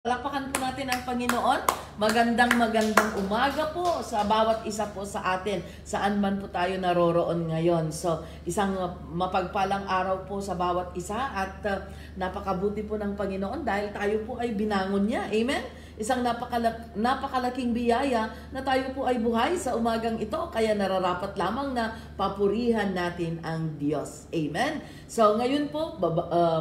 Palakpakan po natin ang Panginoon. Magandang umaga po sa bawat isa po sa atin, saan man po tayo naroroon ngayon. So, isang mapagpalang araw po sa bawat isa at napakabuti po ng Panginoon dahil tayo po ay binangon niya. Amen? Isang napakalaking biyaya na tayo po ay buhay sa umagang ito, kaya nararapat lamang na papurihan natin ang Diyos. Amen? So, ngayon po,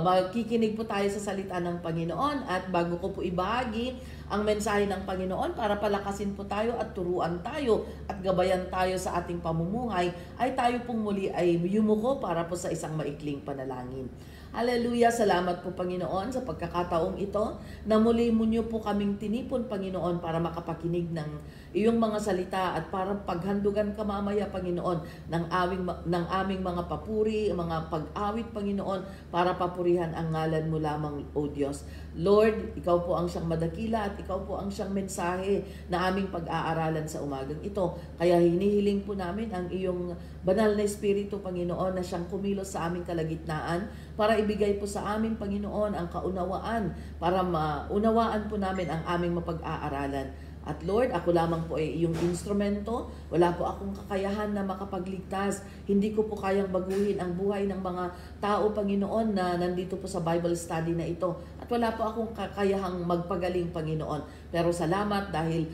makikinig po tayo sa salita ng Panginoon at bago ko po ibahagi ang mensahe ng Panginoon para palakasin po tayo at turuan tayo at gabayan tayo sa ating pamumuhay, ay tayo pong muli ay yumuko para po sa isang maikling panalangin. Hallelujah! Salamat po Panginoon sa pagkakataong ito na muli mo niyo po kaming tinipon Panginoon para makapakinig ng iyong mga salita at para paghandugan ka mamaya Panginoon ng aming mga papuri, mga pag-awit Panginoon para papurihan ang ngalan mo lamang o Diyos. Lord, ikaw po ang siyang madakila at ikaw po ang siyang mensahe na aming pag-aaralan sa umagang ito. Kaya hinihiling po namin ang iyong banal na Espiritu Panginoon na siyang kumilos sa aming kalagitnaan para ibigay po sa aming Panginoon ang kaunawaan para maunawaan po namin ang aming mapag-aaralan. At Lord, ako lamang po ay iyong instrumento. Wala po akong kakayahan na makapagligtas. Hindi ko po kayang baguhin ang buhay ng mga tao, Panginoon, na nandito po sa Bible study na ito. At wala po akong kakayahang magpagaling, Panginoon. Pero salamat dahil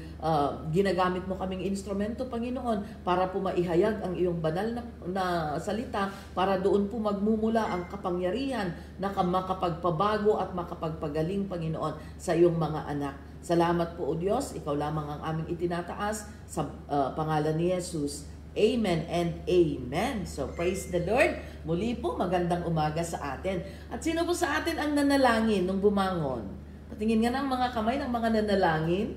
ginagamit mo kaming instrumento, Panginoon, para po maihayag ang iyong banal na salita, para doon po magmumula ang kapangyarihan na makapagpabago at makapagpagaling, Panginoon, sa iyong mga anak. Salamat po o Diyos, ikaw lamang ang aming itinataas sa pangalan ni Jesus. Amen and amen. So praise the Lord. Muli po magandang umaga sa atin. At sino po sa atin ang nanalangin nung bumangon? Patingin nga ng mga kamay ng mga nanalangin.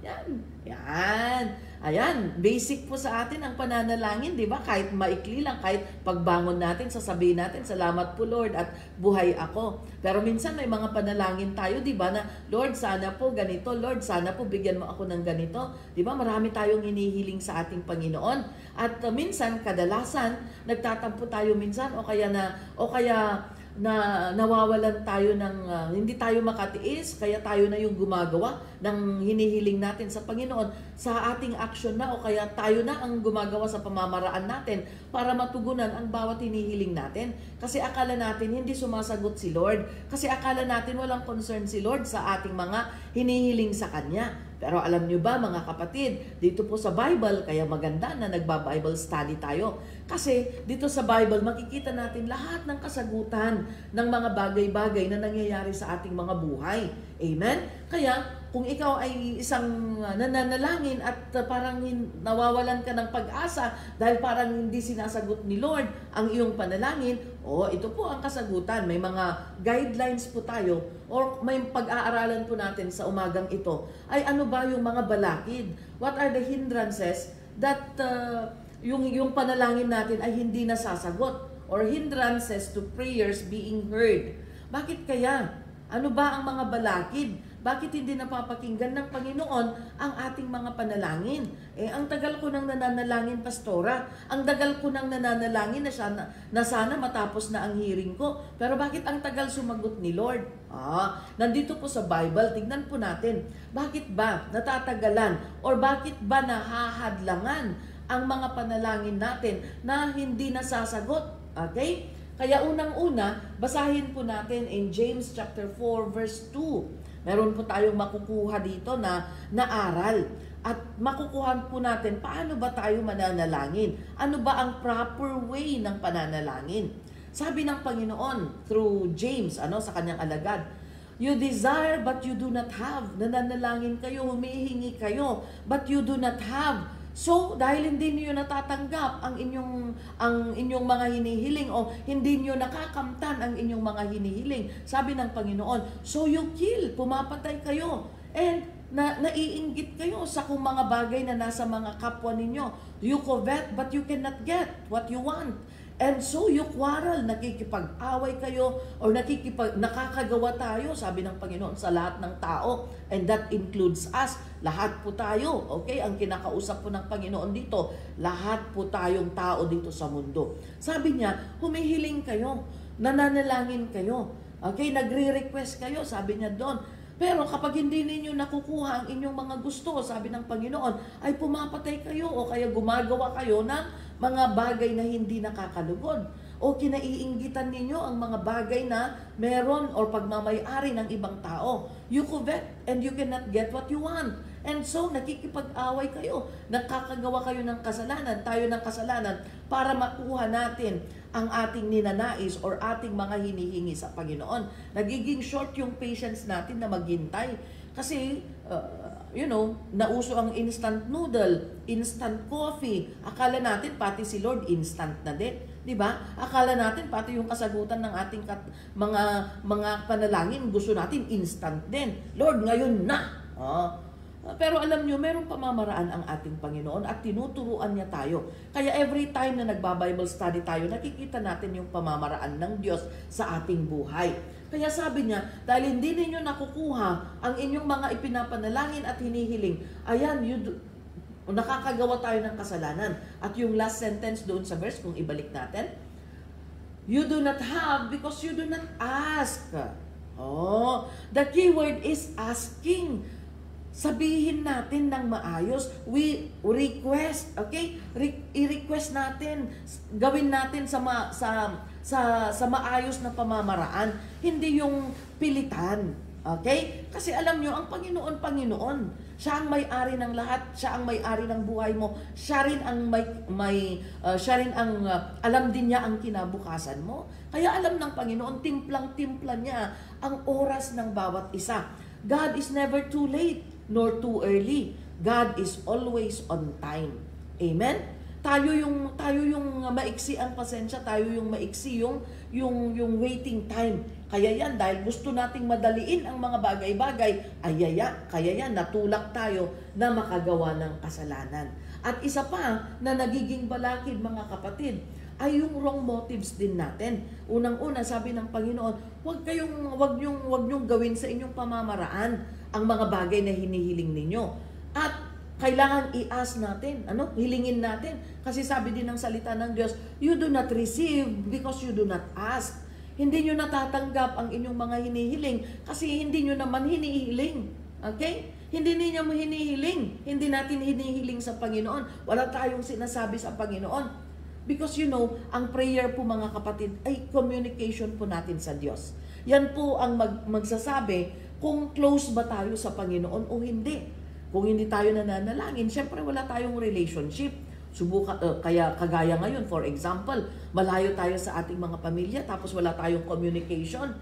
Yan. Yan. Ayan, basic po sa atin ang pananalangin, di ba? Kahit maikli lang, kahit pagbangon natin, sasabihin natin, salamat po Lord at buhay ako. Pero minsan may mga panalangin tayo, di ba, na Lord, sana po ganito, Lord, sana po bigyan mo ako ng ganito. Di ba, marami tayong hinihiling sa ating Panginoon. At minsan, kadalasan, nagtatampo tayo minsan o kaya na nawawalan tayo ng hindi tayo makatiis, kaya tayo na yung gumagawa ng hinihiling natin sa Panginoon sa ating action na o kaya tayo na ang gumagawa sa pamamaraan natin para matugunan ang bawat hinihiling natin. Kasi akala natin hindi sumasagot si Lord. Kasi akala natin walang concern si Lord sa ating mga hinihiling sa Kanya. Pero alam nyo ba mga kapatid, dito po sa Bible, kaya maganda na nagba-Bible study tayo. Kasi dito sa Bible, makikita natin lahat ng kasagutan ng mga bagay-bagay na nangyayari sa ating mga buhay. Amen? Kaya kung ikaw ay isang nananalangin at parang nawawalan ka ng pag-asa dahil parang hindi sinasagot ni Lord ang iyong panalangin, ito po ang kasagutan. May mga guidelines po tayo or may pag-aaralan po natin sa umagang ito. Ay ano ba yung mga balakid? What are the hindrances that yung panalangin natin ay hindi nasasagot or hindrances to prayers being heard? Bakit kaya? Ano ba ang mga balakid? Bakit hindi napapakinggan ng Panginoon ang ating mga panalangin? Ang tagal ko nang nananalangin, Pastora. Ang tagal ko nang nananalangin na sana matapos na ang hearing ko. Pero bakit ang tagal sumagot ni Lord? Nandito po sa Bible, tignan po natin. Bakit ba natatagalan? Or bakit ba nahahadlangan ang mga panalangin natin na hindi nasasagot? Okay? Kaya unang-una, basahin po natin in James chapter 4 verse 2. Meron po tayong makukuha dito na aral. At makukuha po natin paano ba tayo mananalangin? Ano ba ang proper way ng pananalangin? Sabi ng Panginoon through James, sa kanyang alagad, you desire but you do not have. Nananalangin kayo, humihingi kayo, but you do not have. So, dahil hindi niyo natatanggap ang inyong mga hinihiling o hindi niyo nakakamtan ang inyong mga hinihiling, sabi ng Panginoon, so you kill, pumapatay kayo. And naiinggit kayo sa kung mga bagay na nasa mga kapwa ninyo. You covet but you cannot get what you want. And so you quarrel, nakikipag-away kayo or nakakagawa tayo, sabi ng Panginoon, sa lahat ng tao. And that includes us. Lahat po tayo. Okay? Ang kinakausap po ng Panginoon dito, lahat po tayong tao dito sa mundo. Sabi niya, humihiling kayo, nananalangin kayo. Okay, nagre-request kayo, sabi niya doon. Pero kapag hindi ninyo nakukuha ang inyong mga gusto, sabi ng Panginoon, ay pumapatay kayo o kaya gumagawa kayo ng mga bagay na hindi nakakalugod. O kinaiinggitan ninyo ang mga bagay na meron o pagmamayari ng ibang tao. You covet and you cannot get what you want. And so, nakikipag-away kayo. Nakakagawa kayo ng kasalanan, tayo ng kasalanan, para makuha natin ang ating ninanais or ating mga hinihingi sa Panginoon. Nagiging short yung patience natin na maghintay. Kasi, nauso ang instant noodle, instant coffee. Akala natin pati si Lord instant na din. 'Di ba? Akala natin pati yung kasagutan ng ating mga panalangin gusto natin instant din. Lord, ngayon na. Pero alam nyo, merong pamamaraan ang ating Panginoon at tinuturuan niya tayo. Kaya every time na nagba-Bible study tayo, nakikita natin yung pamamaraan ng Diyos sa ating buhay. Kaya sabi niya, dahil hindi ninyo nakukuha ang inyong mga ipinapanalangin at hinihiling, ayan, nakakagawa tayo ng kasalanan. At yung last sentence doon sa verse, kung ibalik natin, you do not have because you do not ask. The key word is asking. Sabihin natin ng maayos, we request, okay? I-request natin, gawin natin sa maayos na pamamaraan, hindi yung pilitan, okay? Kasi alam nyo, ang Panginoon, siya ang may-ari ng lahat, siya ang may-ari ng buhay mo, siya rin ang alam din niya ang kinabukasan mo. Kaya alam ng Panginoon, timplang-timpla niya ang oras ng bawat isa. God is never too late nor too early. God is always on time. Amen? Tayo yung maiksi ang pasensya, tayo yung maiksi yung waiting time. Kaya yan, dahil gusto nating madaliin ang mga bagay-bagay, kaya yan, natulak tayo na makagawa ng kasalanan. At isa pa na nagiging balakid, mga kapatid, ay yung wrong motives din natin. Unang-una, sabi ng Panginoon, wag niyong gawin sa inyong pamamaraan ang mga bagay na hinihiling ninyo. At kailangan i-ask natin, hilingin natin. Kasi sabi din ng salita ng Diyos, you do not receive because you do not ask. Hindi nyo natatanggap ang inyong mga hinihiling kasi hindi nyo naman hinihiling. Okay? Hindi niyo mo hinihiling. Hindi natin hinihiling sa Panginoon. Wala tayong sinasabi sa Panginoon. Because ang prayer po, mga kapatid, ay communication po natin sa Diyos. Yan po ang magsasabi kung close ba tayo sa Panginoon o hindi. Kung hindi tayo nananalangin, syempre wala tayong relationship. Kaya kagaya ngayon, for example, malayo tayo sa ating mga pamilya tapos wala tayong communication.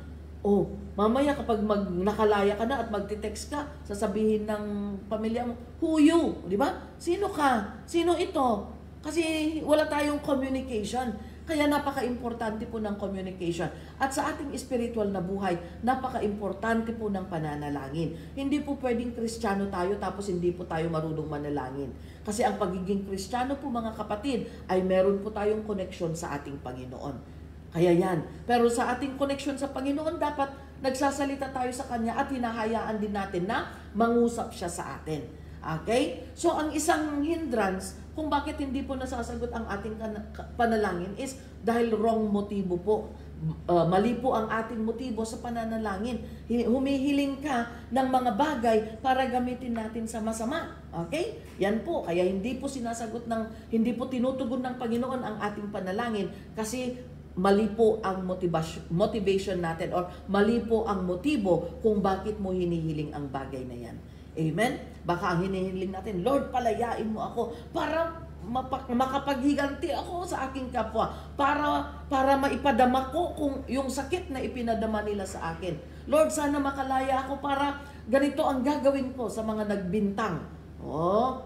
Mamaya kapag nakalaya ka na at magte-text ka, sasabihin ng pamilya mo, who you? Di ba? Sino ka? Sino ito? Kasi wala tayong communication. Kaya napaka-importante po ng communication. At sa ating spiritual na buhay, napaka-importante po ng pananalangin. Hindi po pwedeng Kristiyano tayo tapos hindi po tayo marunong manalangin. Kasi ang pagiging Kristiyano po, mga kapatid, ay meron po tayong connection sa ating Panginoon. Kaya yan. Pero sa ating connection sa Panginoon, dapat nagsasalita tayo sa Kanya at hinahayaan din natin na mangusap siya sa atin. Okay? So, ang isang hindrance kung bakit hindi po nasasagot ang ating panalangin is dahil wrong motibo po. Mali po ang ating motibo sa pananalangin. Humihiling ka ng mga bagay para gamitin natin sa masama. Okay? Yan po. Kaya hindi po hindi po tinutugon ng Panginoon ang ating panalangin kasi mali po ang motivation natin or mali po ang motibo kung bakit mo hinihiling ang bagay na yan. Amen? Baka ang hinihiling natin, Lord, palayain mo ako para makapaghiganti ako sa aking kapwa, para maipadama ko kung yung sakit na ipinadama nila sa akin. Lord, sana makalaya ako para ganito ang gagawin ko sa mga nagbintang.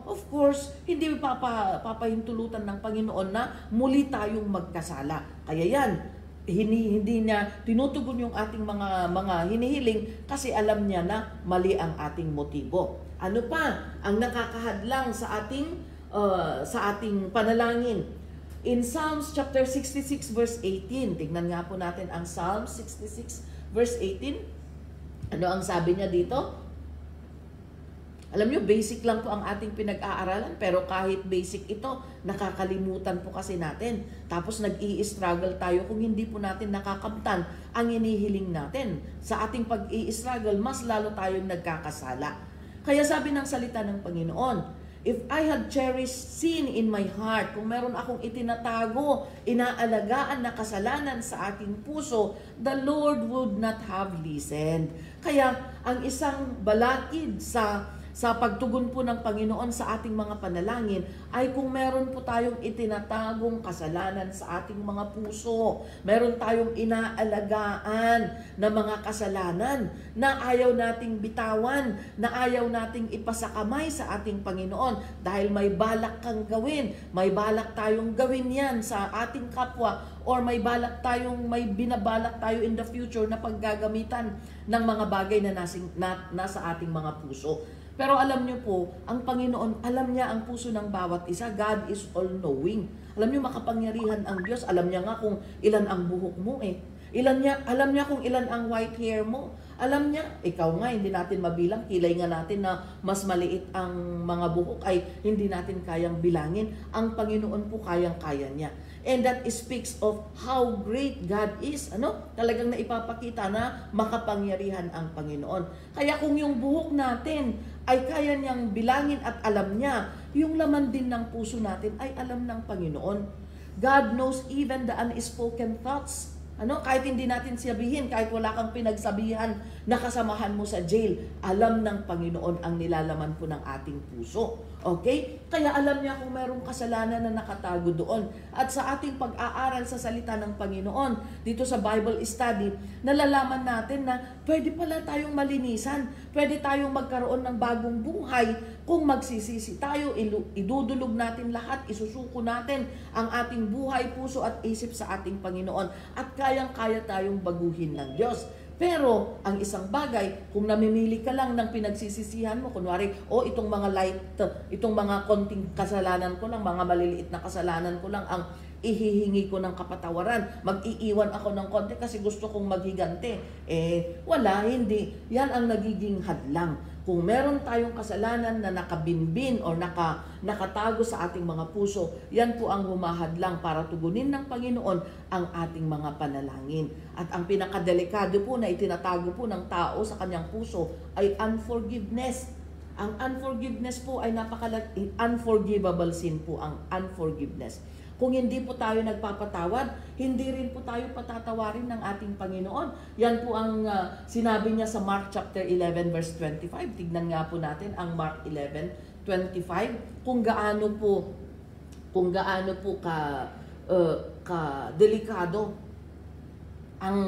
Of course, hindi papahintulutan ng Panginoon na muli tayong magkasala. Kaya yan, hindi niya tinutugon yung ating mga hinihiling kasi alam niya na mali ang ating motibo. Ano pa ang nakakahadlang sa ating panalangin? In Psalms chapter 66 verse 18, tingnan nga po natin ang Psalms 66 verse 18. Ano ang sabi niya dito? Alam nyo, basic lang po ang ating pinag-aaralan, pero kahit basic ito, nakakalimutan po kasi natin. Tapos nag-i-struggle tayo kung hindi po natin nakakamtan ang inihiling natin. Sa ating pag-i-struggle, mas lalo tayong nagkakasala. Kaya sabi ng salita ng Panginoon, if I had cherished sin in my heart, kung meron akong itinatago, inaalagaan na kasalanan sa aking puso, the Lord would not have listened. Kaya ang isang balakid sa pagtugon po ng Panginoon sa ating mga panalangin ay kung meron po tayong itinatagong kasalanan sa ating mga puso, meron tayong inaalagaan na mga kasalanan na ayaw nating bitawan, na ayaw nating ipasakamay sa ating Panginoon dahil may balak kang gawin, may balak tayong gawin yan sa ating kapwa, or may binabalak tayo in the future na paggagamitan ng mga bagay na nasa ating mga puso. Pero alam niyo po, ang Panginoon, alam niya ang puso ng bawat isa. God is all-knowing. Alam niyo, makapangyarihan ang Diyos. Alam niya nga kung ilan ang buhok mo eh. Alam niya kung ilan ang white hair mo. Alam niya, ikaw nga, hindi natin mabilang. Kilay nga natin na mas maliit ang mga buhok ay hindi natin kayang bilangin. Ang Panginoon po kayang-kaya niya. And that speaks of how great God is. Talagang naipapakita na makapangyarihan ang Panginoon. Kaya kung yung buhok natin ay kaya niyang bilangin at alam niya, yung laman din ng puso natin ay alam ng Panginoon. God knows even the unspoken thoughts. Kahit hindi natin sabihin, kahit wala kang pinagsabihan na kasamahan mo sa jail, alam ng Panginoon ang nilalaman po ng ating puso. Okay? Kaya alam niya kung mayroong kasalanan na nakatago doon. At sa ating pag-aaral sa salita ng Panginoon, dito sa Bible study, nalalaman natin na pwede pala tayong malinisan, pwede tayong magkaroon ng bagong buhay kung magsisisi tayo, idudulog natin lahat, isusuko natin ang ating buhay, puso at isip sa ating Panginoon. At kayang-kaya tayong baguhin ng Diyos. Pero, ang isang bagay, kung namimili ka lang ng pinagsisisihan mo, kunwari, itong mga itong mga konting kasalanan ko lang, mga maliliit na kasalanan ko lang, ang ihihingi ko ng kapatawaran. Mag-iiwan ako ng konti kasi gusto kong maghigante. Wala, hindi. Yan ang nagiging hadlang. Kung meron tayong kasalanan na nakabinbin o nakatago sa ating mga puso, yan po ang humahadlang para tugunin ng Panginoon ang ating mga panalangin. At ang pinakadelikado po na itinatago po ng tao sa kanyang puso ay unforgiveness. Ang unforgiveness po ay unforgivable sin po ang unforgiveness. Kung hindi po tayo nagpapatawad, hindi rin po tayo patatawarin ng ating Panginoon. Yan po ang sinabi niya sa Mark chapter 11 verse 25. Tignan nga po natin ang Mark 11:25 kung gaano po ka delikado ang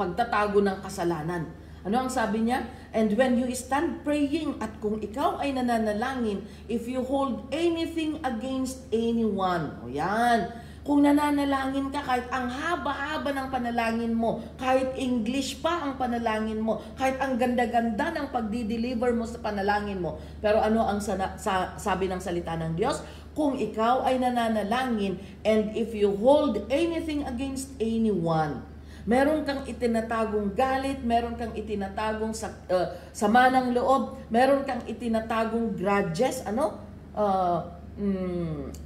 pagtatago ng kasalanan. Ano ang sabi niya? And when you stand praying, at kung ikaw ay nananalangin, if you hold anything against anyone, yan. Kung nananalangin ka, kahit ang haba-haba ng panalangin mo, kahit English pa ang panalangin mo, kahit ang ganda-ganda ng pagdi-deliver mo sa panalangin mo, pero ano ang sabi ng salita ng Diyos? Kung ikaw ay nananalangin, and if you hold anything against anyone, meron kang itinatagong galit, meron kang itinatagong sama ng loob, meron kang itinatagong grudges,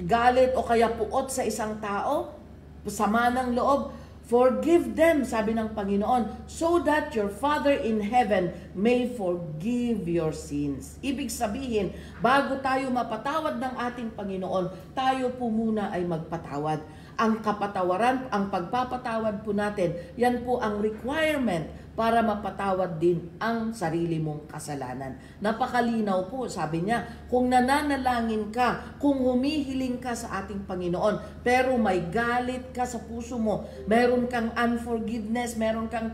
galit o kaya puot sa isang tao, sama ng loob, forgive them, sabi ng Panginoon, so that your Father in heaven may forgive your sins. Ibig sabihin, bago tayo mapatawad ng ating Panginoon, tayo po muna ay magpatawad. Ang kapatawaran, ang pagpapatawad po natin, yan po ang requirement para mapatawad din ang sarili mong kasalanan. Napakalinaw po, sabi niya, kung nananalangin ka, kung humihiling ka sa ating Panginoon, pero may galit ka sa puso mo, meron kang unforgiveness, meron kang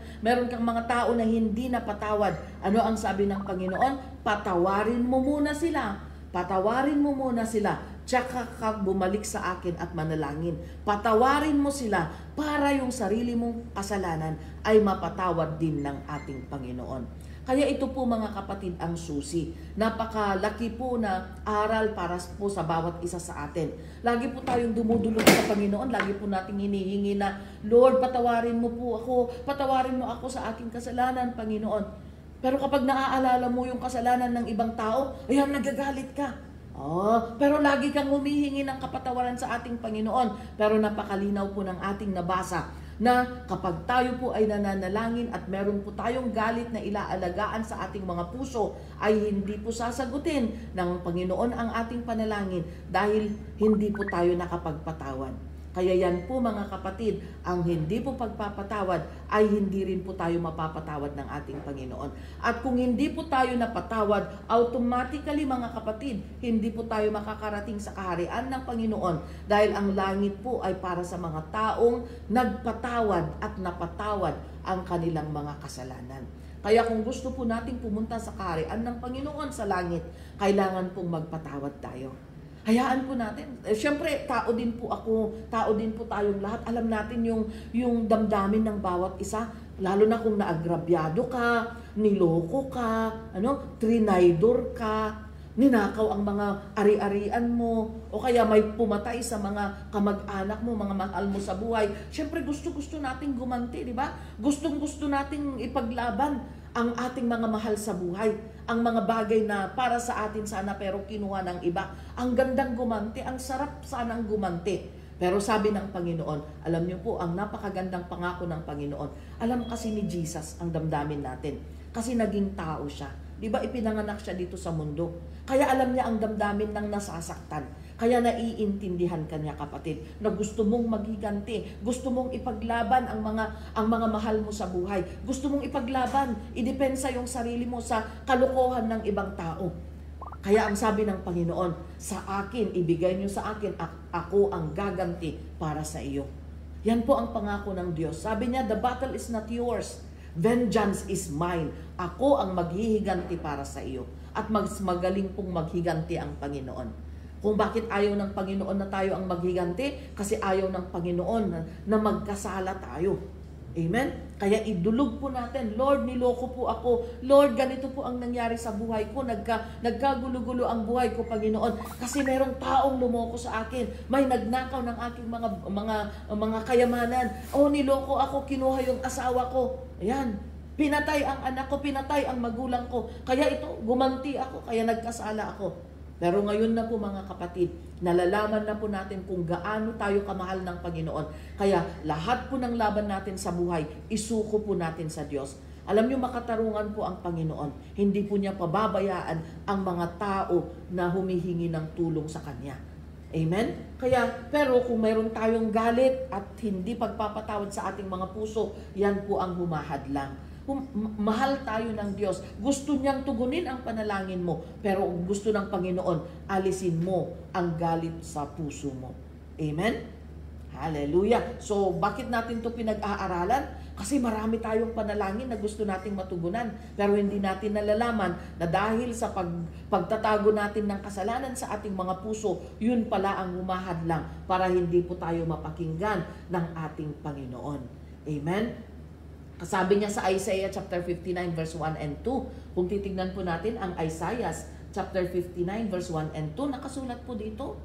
mga tao na hindi napatawad, ano ang sabi ng Panginoon? Patawarin mo muna sila. Patawarin mo muna sila. Tsaka ka bumalik sa akin at manalangin. Patawarin mo sila para yung sarili mong kasalanan ay mapatawad din ng ating Panginoon. Kaya ito po mga kapatid ang susi. Napakalaki po na aral para po sa bawat isa sa atin. Lagi po tayong dumudulog sa Panginoon. Lagi po nating hinihingi na, Lord, patawarin mo po ako. Patawarin mo ako sa aking kasalanan, Panginoon. Pero kapag naaalala mo yung kasalanan ng ibang tao, ayan, nagagalit ka. Pero lagi kang humihingi ng kapatawaran sa ating Panginoon. Pero napakalinaw po ng ating nabasa na kapag tayo po ay nananalangin at meron po tayong galit na ilaalagaan sa ating mga puso, ay hindi po sasagutin ng Panginoon ang ating panalangin dahil hindi po tayo nakapagpatawad. Kaya yan po mga kapatid, ang hindi po pagpapatawad ay hindi rin po tayo mapapatawad ng ating Panginoon. At kung hindi po tayo napatawad, automatically mga kapatid, hindi po tayo makakarating sa kaharian ng Panginoon dahil ang langit po ay para sa mga taong nagpatawad at napatawad ang kanilang mga kasalanan. Kaya kung gusto po nating pumunta sa kaharian ng Panginoon sa langit, kailangan pong magpatawad tayo. Hayaan po natin. Siyempre, tao din po ako, tao din po tayong lahat. Alam natin yung damdamin ng bawat isa, lalo na kung naagrabyado ka, niloko ka, trinaydor ka, ninakaw ang mga ari-arian mo, o kaya may pumatay sa mga kamag-anak mo, mga mahal mo sa buhay. Siyempre, gusto-gusto nating gumanti, di ba? Gustong-gusto nating ipaglaban ang ating mga mahal sa buhay, ang mga bagay na para sa atin sana pero kinuha ng iba. Ang gandang gumanti, ang sarap sanang gumanti. Pero sabi ng Panginoon, alam niyo po, ang napakagandang pangako ng Panginoon, alam kasi ni Jesus ang damdamin natin. Kasi naging tao siya. Di ba ipinanganak siya dito sa mundo? Kaya alam niya ang damdamin ng nasasaktan. Kaya naiintindihan ka niya, kapatid, na gusto mong maghiganti, gusto mong ipaglaban ang mga mahal mo sa buhay. Gusto mong ipaglaban, idepensa yung sarili mo sa kalokohan ng ibang tao. Kaya ang sabi ng Panginoon, sa akin, ibigay niyo sa akin, ako ang gaganti para sa iyo. Yan po ang pangako ng Diyos. Sabi niya, the battle is not yours. Vengeance is mine. Ako ang maghihiganti para sa iyo. At magaling pong maghiganti ang Panginoon. Kung bakit ayaw ng Panginoon na tayo ang maghiganti? Kasi ayaw ng Panginoon na magkasala tayo. Amen? Kaya idulog po natin, Lord, niloko po ako. Lord, ganito po ang nangyari sa buhay ko. Nagkagulo-gulo ang buhay ko, Panginoon. Kasi merong taong lumoko sa akin. May nagnakaw ng aking mga kayamanan. Niloko ako, kinuha yung asawa ko. Ayan. Pinatay ang anak ko, pinatay ang magulang ko. Kaya ito, gumanti ako, kaya nagkasala ako. Pero ngayon na po mga kapatid, nalalaman na po natin kung gaano tayo kamahal ng Panginoon. Kaya lahat po ng laban natin sa buhay, isuko po natin sa Diyos. Alam niyo, makatarungan po ang Panginoon. Hindi po niya pababayaan ang mga tao na humihingi ng tulong sa Kanya. Amen? Pero kung mayroon tayong galit at hindi pagpapatawad sa ating mga puso, yan po ang humahadlang. Mahal tayo ng Diyos. Gusto niyang tugunin ang panalangin mo. Pero gusto ng Panginoon, alisin mo ang galit sa puso mo. Amen? Hallelujah. So, bakit natin ito pinag-aaralan? Kasi marami tayong panalangin na gusto nating matugunan. Pero hindi natin nalalaman na dahil sa pagtatago natin ng kasalanan sa ating mga puso, yun pala ang humahadlang para hindi po tayo mapakinggan ng ating Panginoon. Amen? Sabi niya sa Isaiah chapter 59 verse 1 and 2. Kung titignan po natin ang Isaiah chapter 59 verse 1 and 2, nakasulat po dito.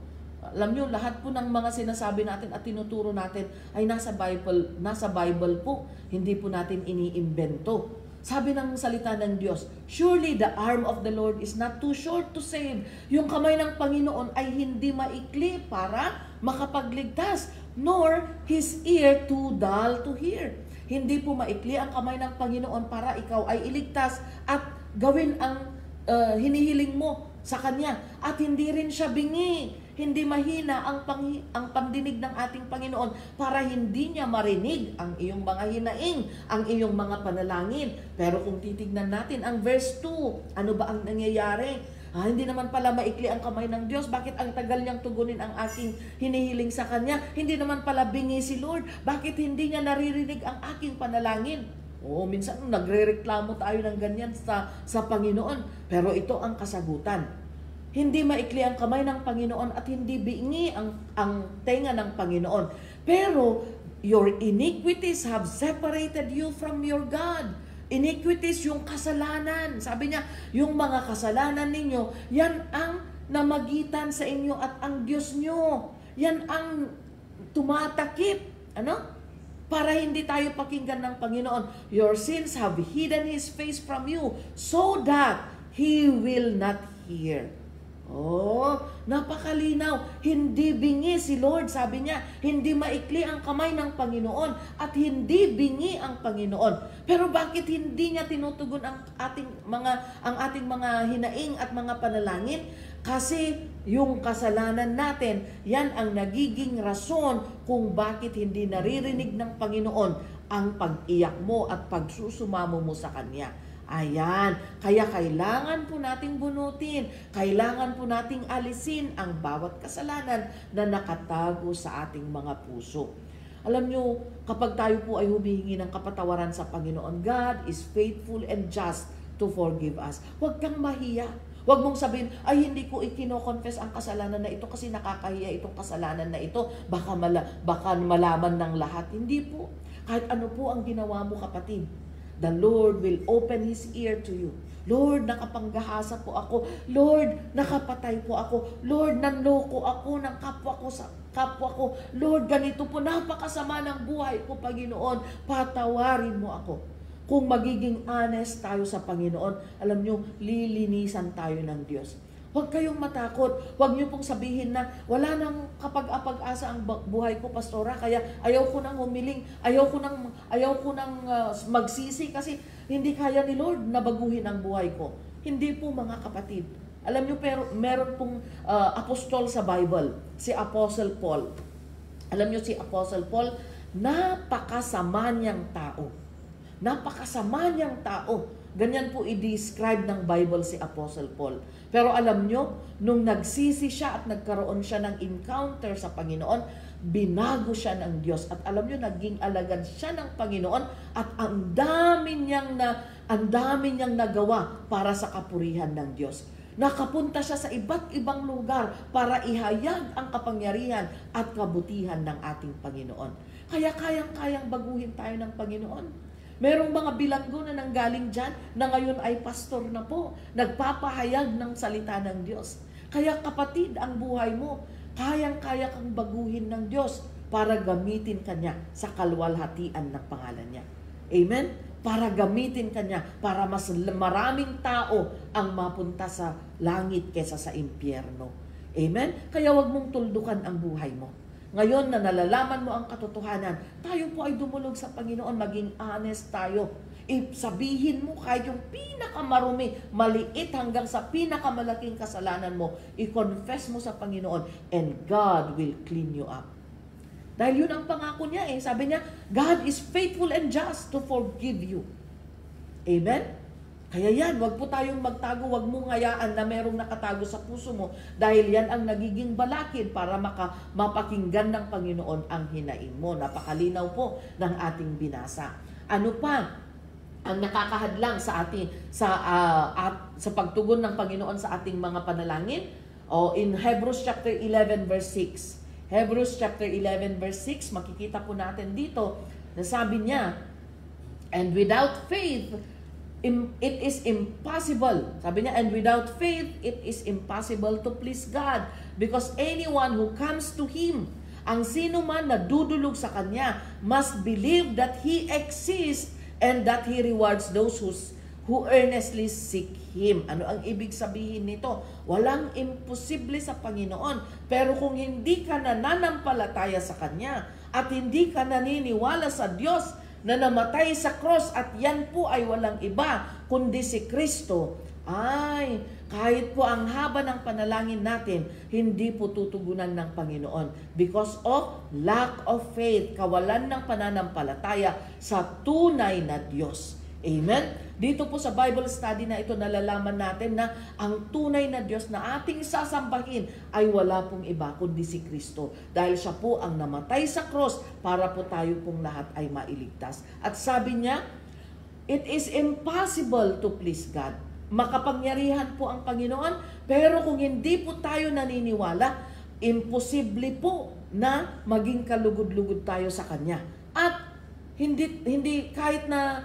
Alam niyo, lahat po ng mga sinasabi natin at tinuturo natin ay nasa Bible po. Hindi po natin iniimbento. Sabi ng salita ng Diyos, surely the arm of the Lord is not too short to save. Yung kamay ng Panginoon ay hindi maikli para makapagligtas, nor his ear too dull to hear. Hindi po maikli ang kamay ng Panginoon para ikaw ay iligtas at gawin ang hinihiling mo sa Kanya. At hindi rin siya bingi, hindi mahina ang pandinig ng ating Panginoon para hindi niya marinig ang iyong mga hinaing, ang iyong mga panalangin. Pero kung titignan natin ang verse 2, ano ba ang nangyayari? Hindi naman pala maikli ang kamay ng Diyos. Bakit ang tagal niyang tugunin ang aking hinihiling sa Kanya? Hindi naman pala bingi si Lord. Bakit hindi niya naririnig ang aking panalangin? Minsan nagre-reklamo tayo ng ganyan sa Panginoon. Pero ito ang kasagutan. Hindi maikli ang kamay ng Panginoon at hindi bingi ang tenga ng Panginoon. Pero your iniquities have separated you from your God. Iniquities, yung kasalanan. Sabi niya, yung mga kasalanan ninyo, yan ang namagitan sa inyo at ang Diyos nyo. Yan ang tumatakip. para hindi tayo pakinggan ng Panginoon. Your sins have hidden His face from you so that He will not hear. Oh, napakalinaw. Hindi bingi si Lord, sabi niya. Hindi maikli ang kamay ng Panginoon at hindi bingi ang Panginoon. Pero bakit hindi niya tinutugon ang ating mga hinaing at mga panalangin? Kasi yung kasalanan natin, yan ang nagiging rason kung bakit hindi naririnig ng Panginoon ang pag-iyak mo at pagsusumamo mo sa Kanya. Ayan, kaya kailangan po nating bunutin, kailangan po nating alisin ang bawat kasalanan na nakatago sa ating mga puso. Alam nyo, kapag tayo po ay humihingi ng kapatawaran sa Panginoon, God is faithful and just to forgive us. Huwag kang mahiya. Huwag mong sabihin, ay hindi ko ikino-confess ang kasalanan na ito kasi nakakahiya itong kasalanan na ito. Baka malaman ng lahat. Hindi po. Kahit ano po ang ginawa mo, kapatid, the Lord will open His ear to you. Lord, nakapanggahasa po ako. Lord, nakapatay po ako. Lord, nanloko ako ng kapwa ko sa kapwa ko. Lord, ganito po, napakasama ng buhay ko, Panginoon. Patawarin mo ako. Kung magiging honest tayo sa Panginoon, alam nyo, lilinisan tayo ng Diyos. Huwag kayong matakot. Huwag niyo pong sabihin na wala nang kapag-asa ang buhay ko, pastora, kaya ayaw ko nang humiling, ayaw ko nang magsisi kasi hindi kaya ni Lord na baguhin ang buhay ko. Hindi po, mga kapatid. Alam niyo, pero meron pong apostol sa Bible, si Apostle Paul. Alam niyo, si Apostle Paul, napakasama niyang tao. Napakasama niyang tao. Ganyan po i-describe ng Bible si Apostle Paul. Pero alam nyo, nung nagsisi siya at nagkaroon siya ng encounter sa Panginoon, binago siya ng Diyos. At alam nyo, naging alagad siya ng Panginoon at ang dami niyang nagawa para sa kapurihan ng Diyos. Nakapunta siya sa iba't ibang lugar para ihayag ang kapangyarihan at kabutihan ng ating Panginoon. Kaya kayang-kayang baguhin tayo ng Panginoon. Merong mga bilanggo na nanggaling dyan na ngayon ay pastor na po. Nagpapahayag ng salita ng Diyos. Kaya kapatid, ang buhay mo, kayang-kaya kang baguhin ng Diyos para gamitin Kanya sa kalwalhatian ng pangalan niya. Amen? Para gamitin Kanya, para mas maraming tao ang mapunta sa langit kesa sa impyerno. Amen? Kaya wag mong tuldukan ang buhay mo. Ngayon na nalalaman mo ang katotohanan, tayo po ay dumulog sa Panginoon, maging honest tayo. Sabihin mo kahit yung pinakamarumi, maliit hanggang sa pinakamalaking kasalanan mo, i-confess mo sa Panginoon and God will clean you up. Dahil yun ang pangako niya eh. Sabi niya, God is faithful and just to forgive you. Amen? Kaya yan, wag po tayong magtago, wag mong hayaan na merong nakatago sa puso mo dahil yan ang nagiging balakid para mapakinggan ng Panginoon ang hinaing mo. Napakalinaw po ng ating binasa. Ano pa ang nakakahadlang sa ating sa pagtugon ng Panginoon sa ating mga panalangin? In Hebrews chapter 11 verse 6. Hebrews chapter 11 verse 6, makikita po natin dito na sabi niya, and without faith it is impossible. Sabi niya, and without faith, it is impossible to please God. Because anyone who comes to Him, ang sino man na dudulog sa Kanya, must believe that He exists and that He rewards those who earnestly seek Him. Ano ang ibig sabihin nito? Walang imposible sa Panginoon. Pero kung hindi ka nananampalataya sa Kanya at hindi ka naniniwala sa Diyos na namatay sa cross at yan po ay walang iba kundi si Kristo, ay kahit po ang haba ng panalangin natin, hindi po tutugunan ng Panginoon because of lack of faith, kawalan ng pananampalataya sa tunay na Diyos. Amen? Dito po sa Bible study na ito, nalalaman natin na ang tunay na Diyos na ating sasambahin ay wala pong iba kundi si Kristo. Dahil siya po ang namatay sa cross para po tayo pong lahat ay mailigtas. At sabi niya, it is impossible to please God. Makapangyarihan po ang Panginoon, pero kung hindi po tayo naniniwala, imposible po na maging kalugod-lugod tayo sa Kanya. At hindi kahit na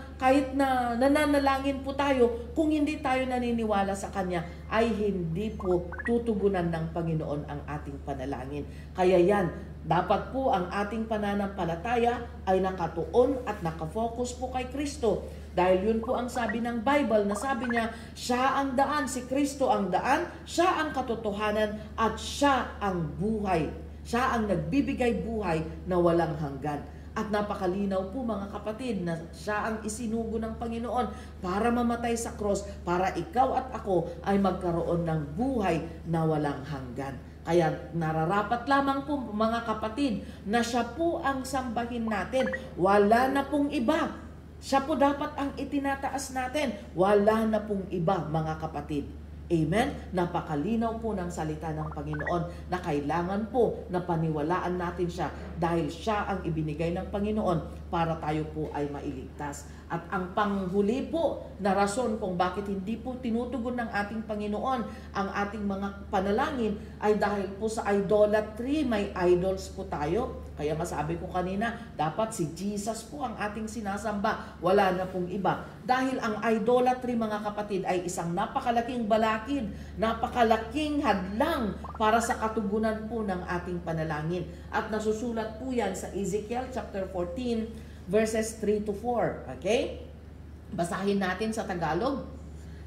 nananalangin po tayo, kung hindi tayo naniniwala sa Kanya, ay hindi po tutugunan ng Panginoon ang ating panalangin. Kaya yan, dapat po ang ating pananampalataya ay nakatuon at nakafocus po kay Kristo. Dahil yun po ang sabi ng Bible, na sabi niya, siya ang daan, si Kristo ang daan, siya ang katotohanan, at siya ang buhay. Siya ang nagbibigay buhay na walang hanggan. At napakalinaw po mga kapatid na siya ang isinugo ng Panginoon para mamatay sa cross, para ikaw at ako ay magkaroon ng buhay na walang hanggan. Kaya nararapat lamang po mga kapatid na siya po ang sambahin natin. Wala na pong iba. Siya po dapat ang itinataas natin. Wala na pong iba mga kapatid. Amen? Napakalinaw po ng salita ng Panginoon na kailangan po na paniwalaan natin siya dahil siya ang ibinigay ng Panginoon para tayo po ay mailigtas. At ang panghuli po na rason kung bakit hindi po tinutugon ng ating Panginoon ang ating mga panalangin ay dahil po sa idolatry. May idols po tayo. Kaya masabi ko kanina, dapat si Jesus po ang ating sinasamba. Wala na pong iba. Dahil ang idolatry mga kapatid ay isang napakalaking balakid, napakalaking hadlang para sa katugunan po ng ating panalangin. At nasusulat po yan sa Ezekiel chapter 14 verses 3 to 4. Okay? Basahin natin sa Tagalog.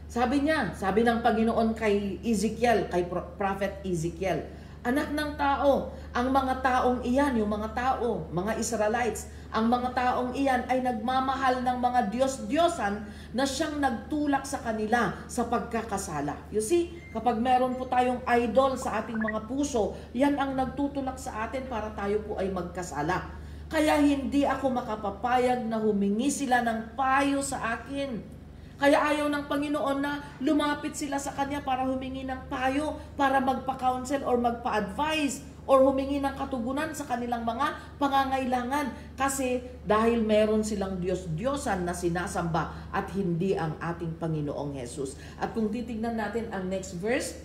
Sabi ng Panginoon kay Ezekiel, kay Prophet Ezekiel, anak ng tao, ang mga taong iyan, yung mga tao, mga Israelites, ang mga taong iyan ay nagmamahal ng mga Diyos-Diyosan na siyang nagtulak sa kanila sa pagkakasala. You see, kapag meron po tayong idol sa ating mga puso, yan ang nagtutulak sa atin para tayo po ay magkasala. Kaya hindi ako makapapayag na humingi sila ng payo sa akin. Kaya ayaw ng Panginoon na lumapit sila sa Kanya para humingi ng payo, para magpa-counsel or magpa-advise or humingi ng katugunan sa kanilang mga pangangailangan. Kasi dahil meron silang Diyos-Diyosan na sinasamba at hindi ang ating Panginoong Jesus. At kung titignan natin ang next verse,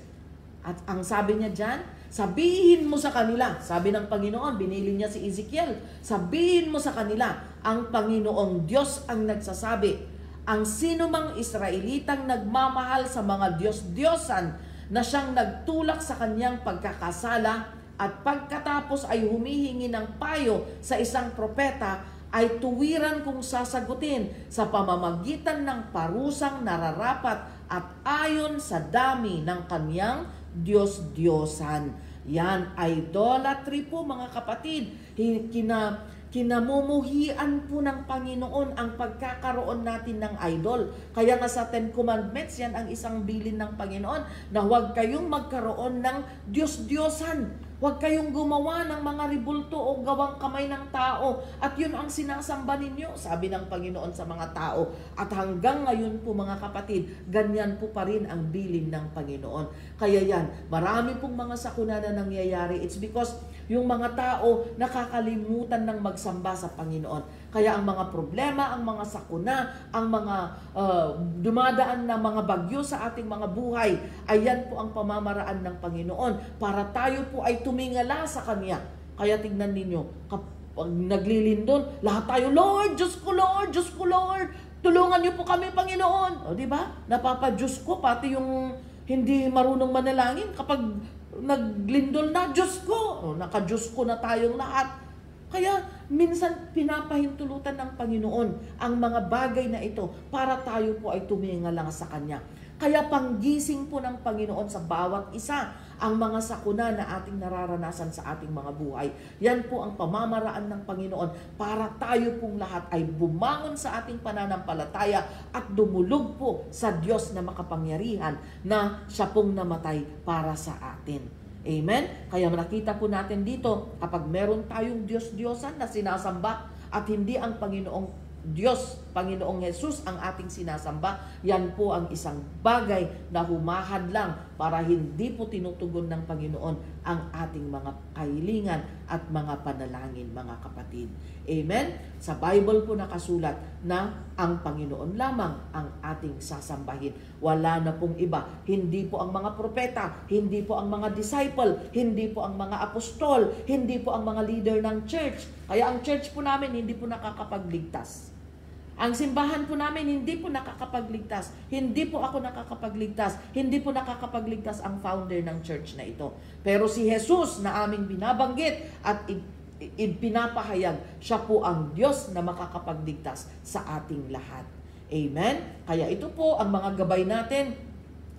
at ang sabi niya dyan, sabihin mo sa kanila, sabi ng Panginoon, binili niya si Ezekiel, sabihin mo sa kanila, ang Panginoong Diyos ang nagsasabi, ang sinumang Israelitang nagmamahal sa mga Diyos-Diyosan na siyang nagtulak sa kanyang pagkakasala at pagkatapos ay humihingi ng payo sa isang propeta, ay tuwiran kong sasagutin sa pamamagitan ng parusang nararapat at ayon sa dami ng kanyang Diyos-Diyosan. Yan, idolatry po mga kapatid. Kinamumuhian po ng Panginoon ang pagkakaroon natin ng idol. Kaya nga sa Ten Commandments, yan ang isang bilin ng Panginoon na huwag kayong magkaroon ng Diyos-Diyosan. Huwag kayong gumawa ng mga ribulto o gawang kamay ng tao. At yun ang sinasamba ninyo, sabi ng Panginoon sa mga tao. At hanggang ngayon po mga kapatid, ganyan po pa rin ang bilin ng Panginoon. Kaya yan, marami pong mga sakuna na nangyayari. It's because yung mga tao nakakalimutan ng magsamba sa Panginoon. Kaya ang mga problema, ang mga sakuna, ang mga dumadaan na mga bagyo sa ating mga buhay, ayan po ang pamamaraan ng Panginoon para tayo po ay tumingala sa Kanya. Kaya tignan ninyo, kapag naglilindol, lahat tayo, Lord, Diyos ko, Lord, Diyos ko, Lord, tulungan niyo po kami, Panginoon. O diba? Napapa-Diyos ko, pati yung hindi marunong manalangin, kapag naglindol na, Diyos ko, naka-Diyos ko na tayong lahat. Kaya minsan pinapahintulutan ng Panginoon ang mga bagay na ito para tayo po ay tumingala sa Kanya. Kaya panggising po ng Panginoon sa bawat isa ang mga sakuna na ating nararanasan sa ating mga buhay. Yan po ang pamamaraan ng Panginoon para tayo pong lahat ay bumangon sa ating pananampalataya at dumulog po sa Diyos na makapangyarihan na siya pong namatay para sa atin. Amen? Kaya nakita po natin dito, kapag meron tayong Diyos-Diyosan na sinasamba at hindi ang Panginoong Diyos, Panginoong Jesus ang ating sinasamba, yan po ang isang bagay na humahadlang para hindi po tinutugon ng Panginoon ang ating mga kahilingan at mga panalangin, mga kapatid. Amen? Sa Bible po nakasulat na ang Panginoon lamang ang ating sasambahin. Wala na pong iba. Hindi po ang mga propeta, hindi po ang mga disciple, hindi po ang mga apostol, hindi po ang mga leader ng church, Kaya ang church po namin hindi po nakakapagligtas. Ang simbahan po namin hindi po nakakapagligtas. Hindi po ako nakakapagligtas. Hindi po nakakapagligtas ang founder ng church na ito. Pero si Jesus na aming binabanggit at ipinapahayag, siya po ang Diyos na makakapagligtas sa ating lahat. Amen? Kaya ito po ang mga gabay natin.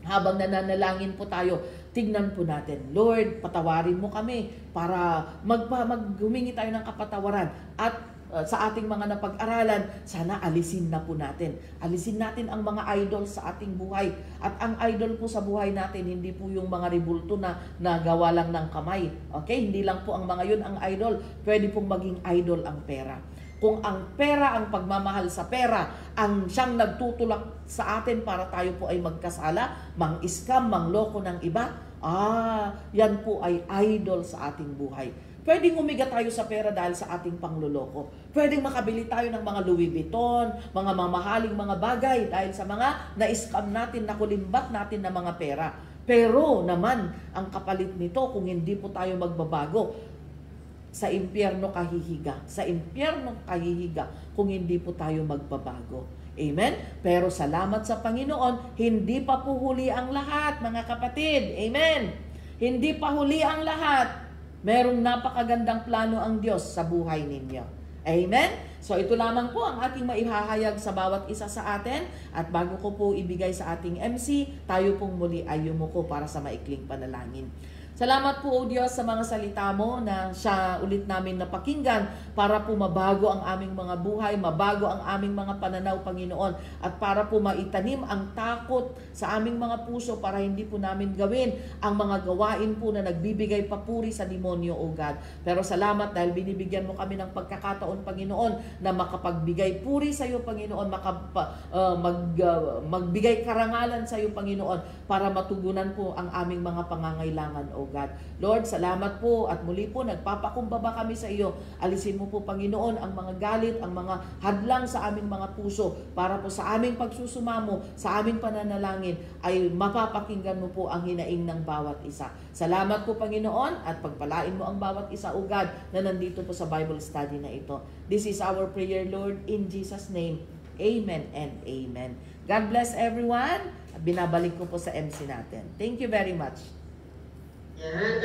Habang nananalangin po tayo, tignan po natin, Lord, patawarin mo kami para humingi tayo ng kapatawaran at sa ating mga napag-aralan, sana alisin na po natin. Alisin natin ang mga idol sa ating buhay. At ang idol po sa buhay natin, hindi po yung mga ribulto na nagawa lang ng kamay. Okay? Hindi lang po ang mga yun ang idol. Pwede pong maging idol ang pera. Kung ang pera, ang pagmamahal sa pera, ang siyang nagtutulak sa atin para tayo po ay magkasala, mang-scam, mangloko ng iba, yan po ay idol sa ating buhay. Pwedeng umiga tayo sa pera dahil sa ating pangluloko. Pwedeng makabili tayo ng mga Louis Vuitton, mga mamahaling mga bagay dahil sa mga na-scam natin, nakulimbat natin na mga pera. Pero naman, ang kapalit nito kung hindi po tayo magbabago, sa impyerno kahihiga. Sa impyerno kahihiga kung hindi po tayo magbabago. Amen? Pero salamat sa Panginoon, hindi pa po huli ang lahat, mga kapatid. Amen? Hindi pa huli ang lahat. Merong napakagandang plano ang Diyos sa buhay ninyo. Amen? So ito lamang po ang ating maihahayag sa bawat isa sa atin. At bago ko po ibigay sa ating MC, tayo pong muli ay yumuko para sa maikling panalangin. Salamat po, O Diyos, sa mga salita mo na siya ulit namin napakinggan para po mabago ang aming mga buhay, mabago ang aming mga pananaw, Panginoon, at para po maitanim ang takot sa aming mga puso para hindi po namin gawin ang mga gawain po na nagbibigay papuri sa demonyo, O God. Pero salamat dahil binibigyan mo kami ng pagkakataon, Panginoon, na makapagbigay puri sa iyo, Panginoon, magbigay karangalan sa iyo, Panginoon, para matugunan po ang aming mga pangangailangan, O God. Lord, salamat po at muli po nagpapakumbaba kami sa iyo. Alisin mo po, Panginoon, ang mga galit, ang mga hadlang sa aming mga puso para po sa aming pagsusumamo, sa aming pananalangin ay mapapakinggan mo po ang hinaing ng bawat isa. Salamat po, Panginoon, at pagpalain mo ang bawat isa, O God, na nandito po sa Bible study na ito. This is our prayer, Lord, in Jesus' name. Amen and amen. God bless everyone. Binabalik ko po sa MC natin. Thank you very much. Yan.